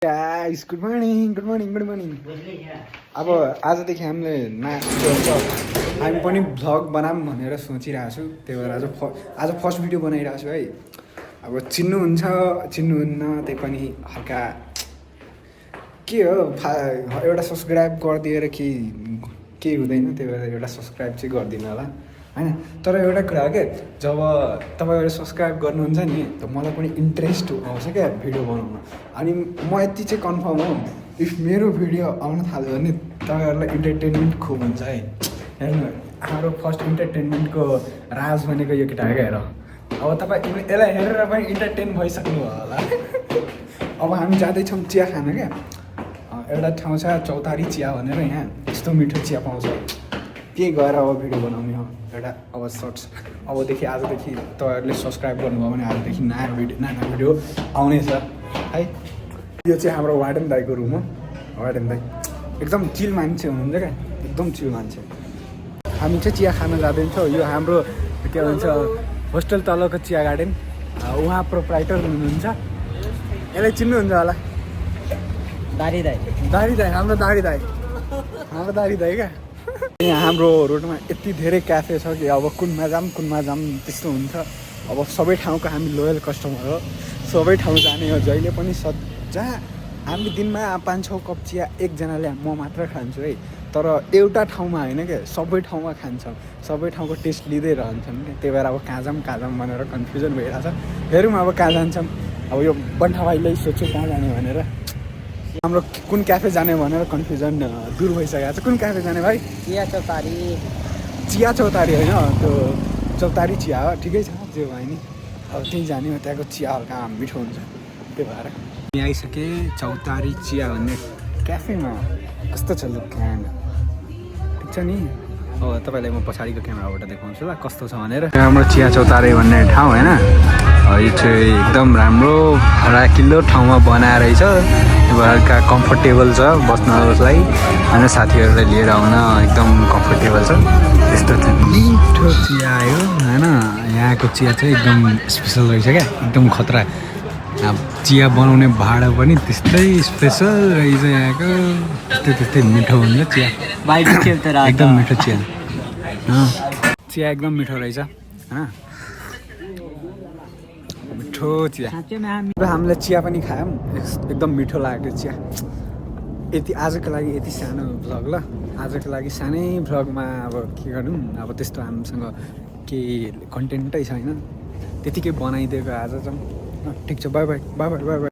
Guys good morning good morning good morning. अब आजदेखि हामीले हामी पनि भ्लग बनाऊँ भनेर सोचिरहेको छु। त्यही भएर आज फर्स्ट भिडियो बनाइरहेको छु है। अब चिन्नुहुन्न त्यही पनि हल्का के हो एउटा सब्सक्राइब गरिदिएर केही हुँदैन। त्यही भएर एउटा सब्सक्राइब चाहिँ गरिदिनु होला होइन। तर एउटा कुरा हो क्या, जब तपाईँहरू सब्सक्राइब गर्नुहुन्छ नि त मलाई पनि इन्ट्रेस्ट आउँछ क्या भिडियो बनाउन। अनि म यति चाहिँ कन्फर्म हो, इफ मेरो भिडियो आउन थाल्यो भने तपाईँहरूलाई इन्टरटेनमेन्ट खुब हुन्छ है। हेर्नु, हाम्रो फर्स्ट इन्टरटेनमेन्टको राज भनेको यो केटा हेर। अब तपाईँ यसलाई हेरेर पनि इन्टरटेन भइसक्नु होला। अब हामी जाँदैछौँ चिया खान क्या। एउटा ठाउँ छ चौतारी चिया भनेर, यहाँ यस्तो मिठो चिया पाउँछ। के गएर अब भिडियो बनाउने हो एउटा। अब सर्ट्स अबदेखि आजदेखि तपाईँहरूले सब्सक्राइब गर्नुभयो भने आजदेखि नयाँ भिडियो आउनेछ है। यो चाहिँ हाम्रो वार्डन दाईको रुम हो। वार्डन दाई एकदम चिल मान्छे हुनुहुन्छ क्या, एकदम चिल मान्छे। हामी चाहिँ चिया खान जाँदैछौँ। यो हाम्रो के भन्छ होस्टेल तलको चिया गार्डन। उहाँ प्रोप्राइटर हुनुहुन्छ, यसलाई चिन्नुहुन्छ होला। दारी दाई हाम्रो दारी दाई क्या। यहाँ हाम्रो रोडमा यति धेरै क्याफे छ कि अब कुनमा जाम त्यस्तो हुन्छ। अब सबै ठाउँको हामी लोयल कस्टमर हो, सबै ठाउँ जाने हो जहिले पनि। जहाँ हामी दिनमा 5-6 कप चिया एकजनाले म मात्र खान्छु है। तर एउटा ठाउँमा होइन क्या, सबै ठाउँमा खान्छौँ, सबै ठाउँको टेस्ट लिँदै रहन्छौँ क्या। त्यही भएर अब कहाँ जाऊँ भनेर कन्फ्युजन भइरहेछ। हेरौँ अब कहाँ जान्छौँ। अब यो बन्ठाबाईलाई सोध्छु कहाँ जाने भनेर। हाम्रो कुन क्याफे जाने भनेर कन्फ्युजन दूर भइसकेको छ। कुन क्याफे जाने भाइ? चिया चौतारी होइन, त्यो चौतारी चिया हो। ठिकै छ जे भयो नि, अब त्यहीँ जाने हो। त्यहाँको चिया हल्का मिठो हुन्छ, त्यही भएर यहाँ आइसकेँ चौतारी चिया भन्ने क्याफेमा। कस्तो छ लुक्यान, ठिक छ नि। अब तपाईँलाई म पछाडिको क्यामेराबाट देखाउँछु ल कस्तो छ भनेर। हाम्रो चिया चौतारी भन्ने ठाउँ होइन, यो चाहिँ एकदम राम्रो राखिलो ठाउँमा बनाएर रहेछ। हल्का कम्फोर्टेबल छ बस्नलाई, होइन साथीहरूलाई लिएर आउन एकदम कम्फोर्टेबल छ। यस्तो मिठो चिया आयो होइन। यहाँको चिया चाहिँ एकदम स्पेसल रहेछ क्या, एकदम खतरा। चिया बनाउने भाँडा पनि त्यस्तै स्पेसल रहेछ यहाँको। त्यस्तै मिठो हुन्छ चिया, एकदम मिठो चिया। चिया एकदम मिठो रहेछ होइन, मिठो चिया। हामीले चिया पनि खायौँ, एकदम मिठो लाग्यो चिया। यति आजको लागि यति सानो भ्लग ल। आजको लागि सानै भ्लगमा अब के गरौँ, अब त्यस्तो हामीसँग केही कन्टेन्टै छैन, त्यतिकै बनाइदिएको आज चाहिँ। ठिक छ, बाई बाई।